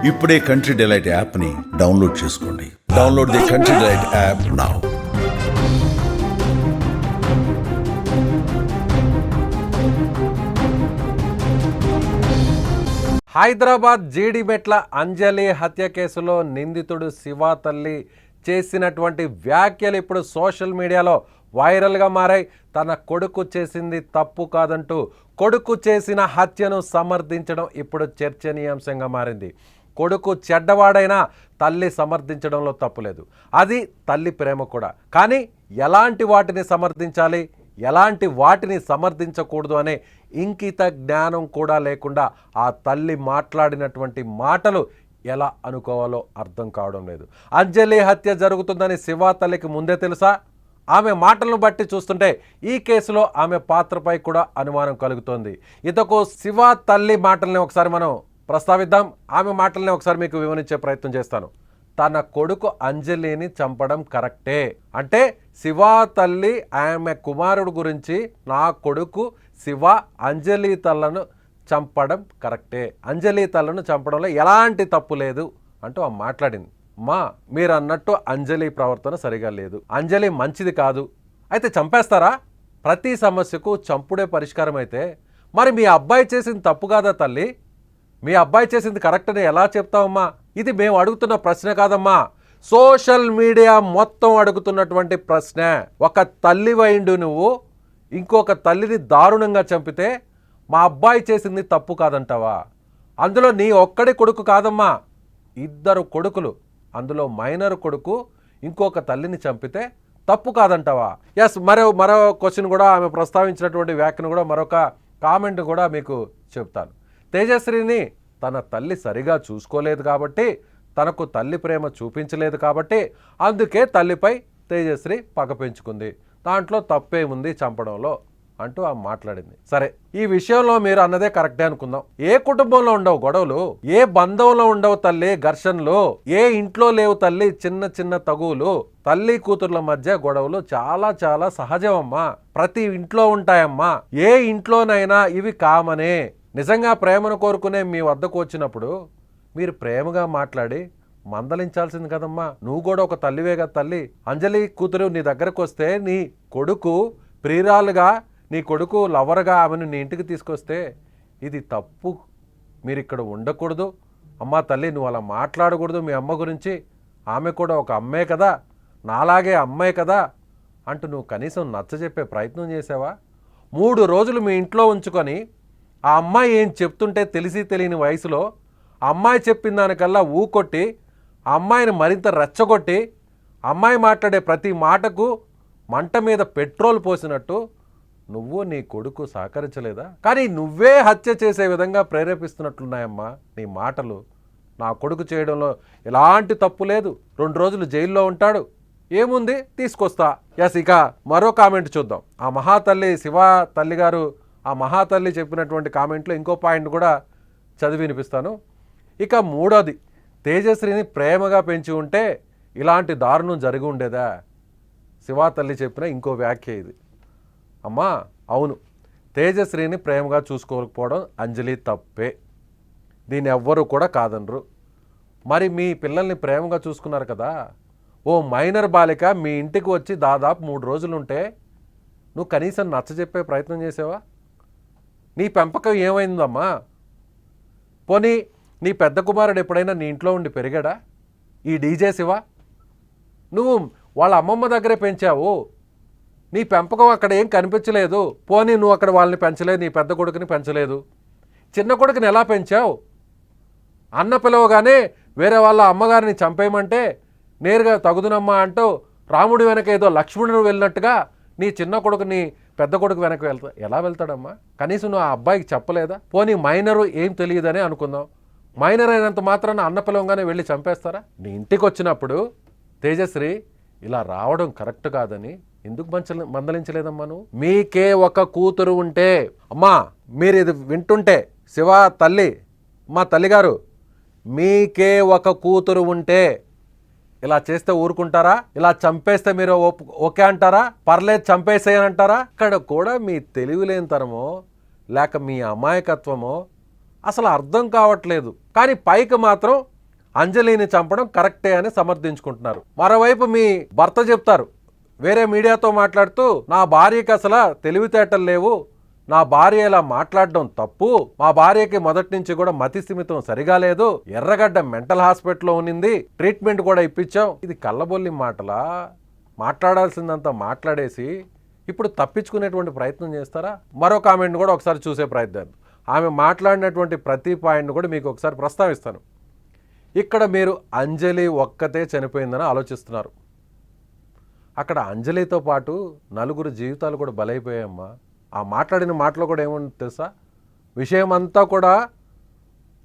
ఇప్పుడే Country Delight యాప్ని download చేసుకోండి. Download the Country Delight app now. Hyderabad Jeedimetla Anjali హత్య కేసులో నిందితుడు శివ తల్లి చేసినటువంటి వ్యాఖ్యలు ఇప్పుడు సోషల్ మీడియాలో వైరల్గా మారాయి. తన కొడుకు చేసింది తప్పు కాదంటూ కొడుకు చేసిన హత్యను సమర్థించడం ఇప్పుడు చర్చనీయాంశంగా మారింది. కొడుకు చెడ్డవాడైనా తల్లి సమర్థించడంలో తప్పులేదు, అది తల్లి ప్రేమ కూడా. కానీ ఎలాంటి వాటిని సమర్థించాలి, ఎలాంటి వాటిని సమర్థించకూడదు అనే ఇంకిత జ్ఞానం కూడా లేకుండా ఆ తల్లి మాట్లాడినటువంటి మాటలు ఎలా అనుకోవాలో అర్థం కావడం లేదు. అంజలి హత్య జరుగుతుందని శివ తల్లికి ముందే తెలుసా? ఆమె మాటలను బట్టి చూస్తుంటే ఈ కేసులో ఆమె పాత్రపై కూడా అనుమానం కలుగుతోంది. ఇంతకు శివ తల్లి మాటల్ని ఒకసారి మనం ప్రస్తావిద్దాం. ఆమె మాటల్ని ఒకసారి మీకు వివరించే ప్రయత్నం చేస్తాను. తన కొడుకు అంజలిని చంపడం కరెక్టే అంటే శివ తల్లి ఆమె కుమారుడు గురించి నా కొడుకు శివ అంజలి తల్లను చంపడం కరెక్టే, అంజలి తల్లను చంపడంలో ఎలాంటి తప్పు లేదు అంటూ ఆమె మాట్లాడింది. మా మీరు అన్నట్టు అంజలి ప్రవర్తన సరిగా లేదు, అంజలి మంచిది కాదు, అయితే చంపేస్తారా? ప్రతి సమస్యకు చంపుడే పరిష్కారం అయితే మరి మీ అబ్బాయి చేసింది తప్పు కాదా తల్లి? మీ అబ్బాయి చేసింది కరెక్ట్ అని ఎలా చెప్తావమ్మా? ఇది మేము అడుగుతున్న ప్రశ్న కాదమ్మా, సోషల్ మీడియా మొత్తం అడుగుతున్నటువంటి ప్రశ్న. ఒక తల్లి వైండు నువ్వు ఇంకొక తల్లిని దారుణంగా చంపితే మా అబ్బాయి చేసింది తప్పు కాదంటావా? అందులో నీ ఒక్కడి కొడుకు కాదమ్మా, ఇద్దరు కొడుకులు, అందులో మైనర్ కొడుకు ఇంకొక తల్లిని చంపితే తప్పు కాదంటావా? ఎస్, మరో క్వశ్చన్ కూడా ఆమె ప్రస్తావించినటువంటి వ్యాఖ్యను కూడా మరొక కామెంట్ కూడా మీకు చెప్తాను. తేజశ్రీని తన తల్లి సరిగా చూసుకోలేదు కాబట్టి, తనకు తల్లి ప్రేమ చూపించలేదు కాబట్టి అందుకే తల్లిపై తేజశ్రీ పగ పెంచుకుంది, దాంట్లో తప్పేముంది చంపడంలో అంటూ ఆమె మాట్లాడింది. సరే, ఈ విషయంలో మీరు అన్నదే కరెక్టే అనుకుందాం. ఏ కుటుంబంలో ఉండవు గొడవలు, ఏ బంధంలో ఉండవు తల్లి ఘర్షణలు, ఏ ఇంట్లో లేవు తల్లి చిన్న చిన్న తగువులు. తల్లి కూతుర్ల మధ్య గొడవలు చాలా చాలా సహజమమ్మా, ప్రతి ఇంట్లో ఉంటాయమ్మా. ఏ ఇంట్లోనైనా ఇవి కామనే. నిజంగా ప్రేమను కోరుకునే మీ వద్దకు వచ్చినప్పుడు మీరు ప్రేమగా మాట్లాడి మందలించాల్సింది కదమ్మా. నువ్వు కూడా ఒక తల్లివే కదా తల్లి. అంజలి కూతురు నీ దగ్గరకు వస్తే నీ కొడుకు ప్రియురాలుగా, నీ కొడుకు లవర్గా ఆమెను నీ ఇంటికి తీసుకొస్తే ఇది తప్పు, మీరు ఇక్కడ ఉండకూడదు అమ్మా తల్లి, నువ్వు అలా మాట్లాడకూడదు మీ అమ్మ గురించి, ఆమె కూడా ఒక అమ్మే కదా, నాలాగే అమ్మే కదా అంటూ నువ్వు కనీసం నచ్చజెప్పే ప్రయత్నం చేసావా? 3 రోజులు మీ ఇంట్లో ఉంచుకొని ఆ అమ్మాయి ఏం చెప్తుంటే తెలిసి తెలియని వయసులో ఆ అమ్మాయి చెప్పిన దానికల్లా ఊకొట్టి, ఆ అమ్మాయిని మరింత రెచ్చగొట్టి, అమ్మాయి మాట్లాడే ప్రతి మాటకు మంట మీద పెట్రోల్ పోసినట్టు నువ్వు నీ కొడుకు సహకరించలేదా? కానీ నువ్వే హత్య చేసే విధంగా ప్రేరేపిస్తున్నట్లున్నాయమ్మా నీ మాటలు. నా కొడుకు చేయడంలో ఎలాంటి తప్పు లేదు, 2 రోజులు జైల్లో ఉంటాడు, ఏముంది తీసుకొస్తా. ఎస్, ఇక మరో కామెంట్ చూద్దాం. ఆ మహాతల్లి శివ తల్లి గారు, ఆ మహాతల్లి చెప్పినటువంటి కామెంట్లో ఇంకో పాయింట్ కూడా చదివి వినిపిస్తాను. ఇక 3వది, తేజశ్రీని ప్రేమగా పెంచి ఉంటే ఇలాంటి దారుణం జరిగి ఉండేదా? శివ తల్లి చెప్పిన ఇంకో వ్యాఖ్య ఇది. అమ్మా అవును, తేజశ్రీని ప్రేమగా చూసుకోకపోవడం అంజలి తప్పే, దీన్ని ఎవ్వరూ కూడా కాదనరు. మరి మీ పిల్లల్ని ప్రేమగా చూసుకున్నారు కదా, ఓ మైనర్ బాలిక మీ ఇంటికి వచ్చి దాదాపు 3 రోజులు ఉంటే నువ్వు కనీసం నచ్చజెప్పే ప్రయత్నం చేసావా? నీ పెంపకం ఏమైందమ్మా? పోనీ నీ పెద్ద కుమారుడు ఎప్పుడైనా నీ ఇంట్లో ఉండి పెరిగాడా? ఈ డీజే శివ, నువ్వు వాళ్ళ అమ్మమ్మ దగ్గరే పెంచావు, నీ పెంపకం అక్కడ ఏం కనిపించలేదు. పోనీ నువ్వు అక్కడ వాళ్ళని పెంచలేదు, నీ పెద్ద కొడుకుని పెంచలేదు, చిన్న కొడుకుని ఎలా పెంచావు? అన్న పిలవగానే వేరే వాళ్ళ అమ్మగారిని చంపేయమంటే నేరుగా తగుదునమ్మా అంటూ రాముడి వెనక ఏదో లక్ష్మణుడు వెళ్ళినట్టుగా నీ చిన్న కొడుకుని పెద్ద కొడుకు వెనక్కి ఎలా వెళ్తాడమ్మా? కనీసం నువ్వు ఆ అబ్బాయికి చెప్పలేదా? పోనీ మైనరు ఏం తెలియదని అనుకుందాం, మైనర్ అయినంత మాత్రాన అన్న పిలవంగానే వెళ్ళి చంపేస్తారా? నీ ఇంటికి వచ్చినప్పుడు తేజశ్రీ ఇలా రావడం కరెక్ట్ కాదని ఎందుకు మందలించలేదమ్మా నువ్వు? మీకే ఒక కూతురు ఉంటే, అమ్మా మీరు ఇది వింటుంటే శివ తల్లి, మా తల్లిగారు, మీకే ఒక కూతురు ఉంటే ఇలా చేస్తే ఊరుకుంటారా? ఇలా చంపేస్తే మీరు ఓకే అంటారా? పర్లేదు చంపేసేయనంటారా? ఇక్కడ కూడా మీ తెలివిలేనితనమో లేక మీ అమాయకత్వమో అసలు అర్థం కావట్లేదు. కానీ పైకి మాత్రం అంజలిని చంపడం కరెక్టే అని సమర్థించుకుంటున్నారు. మరోవైపు మీ భర్త చెప్తారు వేరే మీడియాతో మాట్లాడుతూ, నా భార్యకి అసలు తెలివితేటలు లేవు, నా భార్య ఇలా మాట్లాడడం తప్పు, మా భార్యకి మొదటి నుంచి కూడా మతి స్థిమితం సరిగా లేదు, ఎర్రగడ్డ మెంటల్ హాస్పిటల్లో ఉన్నింది, ట్రీట్మెంట్ కూడా ఇప్పించాం. ఇది కళ్ళబొల్లి మాటలా? మాట్లాడాల్సిందంతా మాట్లాడేసి ఇప్పుడు తప్పించుకునేటువంటి ప్రయత్నం చేస్తారా? మరో కామెంట్ కూడా ఒకసారి చూసే ప్రయత్నం. ఆమె మాట్లాడినటువంటి ప్రతి పాయింట్ కూడా మీకు ఒకసారి ప్రస్తావిస్తాను. ఇక్కడ మీరు అంజలి ఒక్కతే చనిపోయిందని ఆలోచిస్తున్నారు. అక్కడ అంజలితో పాటు నలుగురు జీవితాలు కూడా బలైపోయాయమ్మా. ఆ మాట్లాడిన మాటలో కూడా ఏముంది తెలుసా? విషయం అంతా కూడా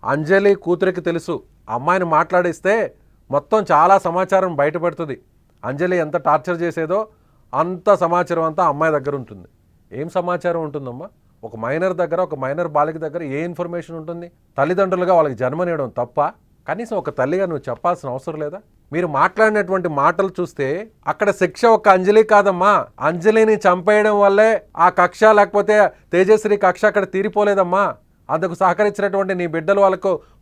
అంజలి కూతురికి తెలుసు. అమ్మాయిని మాట్లాడిస్తే మొత్తం చాలా సమాచారం బయటపడుతుంది. అంజలి ఎంత టార్చర్ చేసేదో అంత సమాచారం అంతా అమ్మాయి దగ్గర ఉంటుంది. ఏం సమాచారం ఉంటుందమ్మా? ఒక మైనర్ దగ్గర, ఒక మైనర్ బాలిక దగ్గర ఏ ఇన్ఫర్మేషన్ ఉంటుంది? తల్లిదండ్రులుగా వాళ్ళకి జన్మనివ్వడం తప్ప? కనీసం ఒక తల్లిగా నువ్వు చెప్పాల్సిన అవసరం లేదా? మీరు మాట్లాడినటువంటి మాటలు చూస్తే అక్కడ శిక్ష ఒక అంజలి కాదమ్మా. అంజలిని చంపేయడం వల్లే ఆ కక్ష, లేకపోతే తేజశ్రీ కక్ష అక్కడ తీరిపోలేదమ్మా. అందుకు సహకరించినటువంటి నీ బిడ్డలు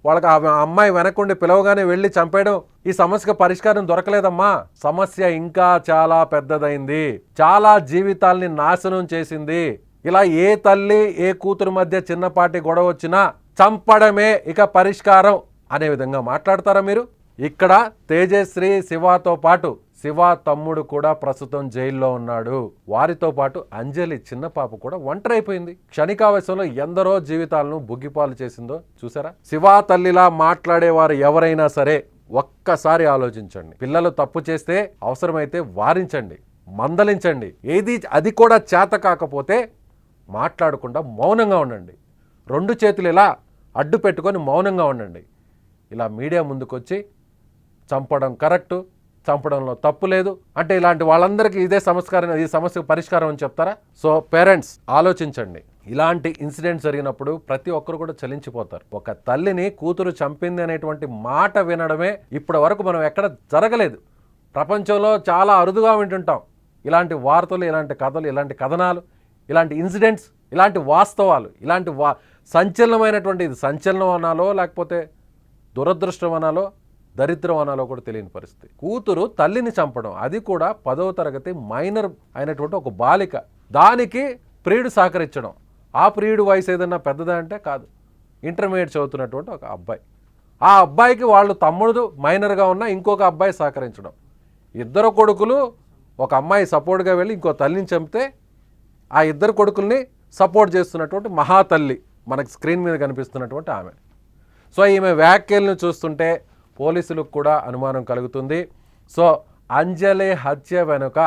వాళ్ళకి ఆ అమ్మాయి వెనకుండి పిలవగానే వెళ్ళి చంపేయడం, ఈ సమస్యకు పరిష్కారం దొరకలేదమ్మా. సమస్య ఇంకా చాలా పెద్దదైంది, చాలా జీవితాల్ని నాశనం చేసింది. ఇలా ఏ తల్లి ఏ కూతురు మధ్య చిన్నపాటి గొడవ వచ్చినా చంపడమే ఇక పరిష్కారం అనే విధంగా మాట్లాడతారా మీరు? ఇక్కడ తేజశ్రీ శివతో పాటు శివ తమ్ముడు కూడా ప్రస్తుతం జైల్లో ఉన్నాడు. వారితో పాటు అంజలి చిన్న పాప కూడా ఒంటరైపోయింది. క్షణికావేశంలో ఎందరో జీవితాలను బుగ్గిపాలు చేసిందో చూసారా? శివ తల్లిలా మాట్లాడేవారు ఎవరైనా సరే ఒక్కసారి ఆలోచించండి. పిల్లలు తప్పు చేస్తే అవసరమైతే వారించండి, మందలించండి. అది కూడా చేత కాకపోతే మాట్లాడకుండా మౌనంగా ఉండండి. రెండు చేతులు ఇలా అడ్డు పెట్టుకొని మౌనంగా ఉండండి. ఇలా మీడియా ముందుకొచ్చి చంపడం కరెక్టు, చంపడంలో తప్పు లేదు అంటే ఇలాంటి వాళ్ళందరికీ ఈ సమస్యకు పరిష్కారం అని చెప్తారా? సో పేరెంట్స్ ఆలోచించండి. ఇలాంటి ఇన్సిడెంట్ జరిగినప్పుడు ప్రతి ఒక్కరు కూడా చలించిపోతారు. ఒక తల్లిని కూతురు చంపింది అనేటువంటి మాట వినడమే ఇప్పటి వరకు మనం ఎక్కడ జరగలేదు. ప్రపంచంలో చాలా అరుదుగా వింటుంటాం ఇలాంటి వార్తలు, ఇలాంటి కథలు, ఇలాంటి కథనాలు, ఇలాంటి ఇన్సిడెంట్స్, ఇలాంటి వాస్తవాలు, ఇలాంటి సంచలనమైనటువంటి, ఇది సంచలనం అనాలో లేకపోతే దురదృష్టం అనాలో దరిద్రం అనాలో కూడా తెలియని పరిస్థితి. కూతురు తల్లిని చంపడం, అది కూడా 10వ తరగతి మైనర్ అయినటువంటి ఒక బాలిక, దానికి ప్రియుడు సహకరించడం. ఆ ప్రియుడు వయసు ఏదన్నా పెద్దదా అంటే కాదు, ఇంటర్మీడియట్ చదువుతున్నటువంటి ఒక అబ్బాయి. ఆ అబ్బాయికి వాళ్ళు తమ్ముడు మైనర్గా ఉన్న ఇంకొక అబ్బాయి సహకరించడం. ఇద్దరు కొడుకులు, ఒక అమ్మాయి సపోర్ట్గా వెళ్ళి ఇంకో తల్లిని చంపితే ఆ ఇద్దరు కొడుకుల్ని సపోర్ట్ చేస్తున్నటువంటి మహాతల్లి మనకి స్క్రీన్ మీద కనిపిస్తున్నటువంటి ఆమె. సో ఈమె వ్యాఖ్యలను చూస్తుంటే పోలీసులకు కూడా అనుమానం కలుగుతుంది. సో అంజలి హత్య వెనుక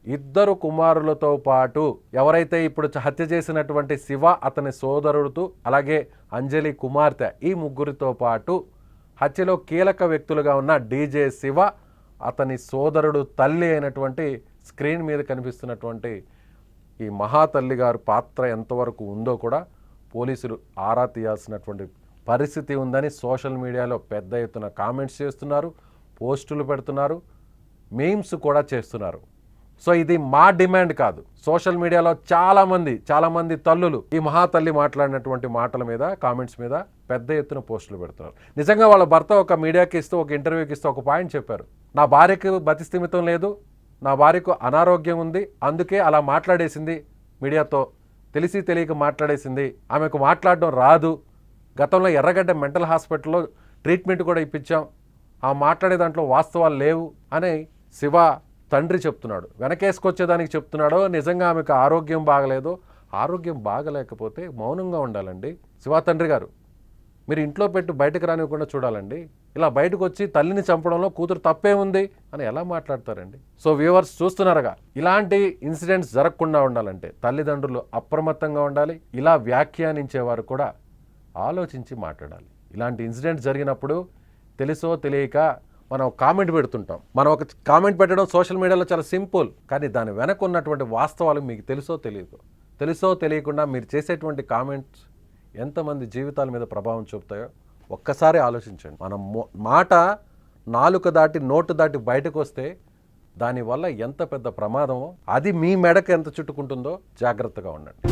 ఇద్దరు కుమారులతో పాటు ఎవరైతే ఇప్పుడు హత్య చేసినటువంటి శివ, అతని సోదరుడు, అలాగే అంజలి కుమార్తె, ఈ ముగ్గురితో పాటు హత్యలో కీలక వ్యక్తులుగా ఉన్న డీజే శివ, అతని సోదరుడు తల్లి అయినటువంటి స్క్రీన్ మీద కనిపిస్తున్నటువంటి ఈ మహాతల్లి గారు పాత్ర ఎంతవరకు ఉందో కూడా పోలీసులు ఆరా తీయాల్సినటువంటి పరిస్థితి ఉందని సోషల్ మీడియాలో పెద్ద ఎత్తున కామెంట్స్ చేస్తున్నారు, పోస్టులు పెడుతున్నారు, మీమ్స్ కూడా చేస్తున్నారు. సో ఇది మా డిమాండ్ కాదు. సోషల్ మీడియాలో చాలామంది తల్లులు ఈ మహాతల్లి మాట్లాడినటువంటి మాటల మీద, కామెంట్స్ మీద పెద్ద ఎత్తున పోస్టులు పెడుతున్నారు. నిజంగా వాళ్ళ భర్త ఒక మీడియాకి ఇస్తూ, ఒక ఇంటర్వ్యూకి ఇస్తూ ఒక పాయింట్ చెప్పారు. నా భార్యకు బతిస్థిమితం లేదు, నా భార్యకు అనారోగ్యం ఉంది, అందుకే అలా మాట్లాడేసింది, మీడియాతో తెలిసి తెలియక మాట్లాడేసింది, ఆమెకు మాట్లాడడం రాదు, గతంలో ఎర్రగడ్డ మెంటల్ హాస్పిటల్లో ట్రీట్మెంట్ కూడా ఇప్పించాం, ఆ మాట్లాడే దాంట్లో వాస్తవాలు లేవు అని శివ తండ్రి చెప్తున్నాడు. వెనకేసుకొచ్చేదానికి చెప్తున్నాడో, నిజంగా ఆమెకు ఆరోగ్యం బాగలేదో? ఆరోగ్యం బాగలేకపోతే మౌనంగా ఉండాలండి. శివ తండ్రి గారు, మీరు ఇంట్లో పెట్టి బయటకు రానివ్వకుండా చూడాలండి. ఇలా బయటకు వచ్చి తల్లిని చంపడంలో కూతురు తప్పే ఉంది అని ఎలా మాట్లాడతారండి? సో వ్యూవర్స్ చూస్తున్నారుగా, ఇలాంటి ఇన్సిడెంట్స్ జరగకుండా ఉండాలంటే తల్లిదండ్రులు అప్రమత్తంగా ఉండాలి. ఇలా వ్యాఖ్యానించేవారు కూడా ఆలోచించి మాట్లాడాలి. ఇలాంటి ఇన్సిడెంట్స్ జరిగినప్పుడు తెలుసో తెలియక మనం కామెంట్ పెడుతుంటాం. మనం ఒక కామెంట్ పెట్టడం సోషల్ మీడియాలో చాలా సింపుల్, కానీ దాని వెనక ఉన్నటువంటి వాస్తవాలు మీకు తెలుసో తెలియకుండా మీరు చేసేటువంటి కామెంట్స్ ఎంతమంది జీవితాల మీద ప్రభావం చూపుతాయో ఒక్కసారి ఆలోచించండి. మనం మాట నాలుక దాటి నోటు దాటి బయటకు వస్తే దానివల్ల ఎంత పెద్ద ప్రమాదమో, అది మీ మెడకు ఎంత చుట్టుకుంటుందో జాగ్రత్తగా ఉండండి.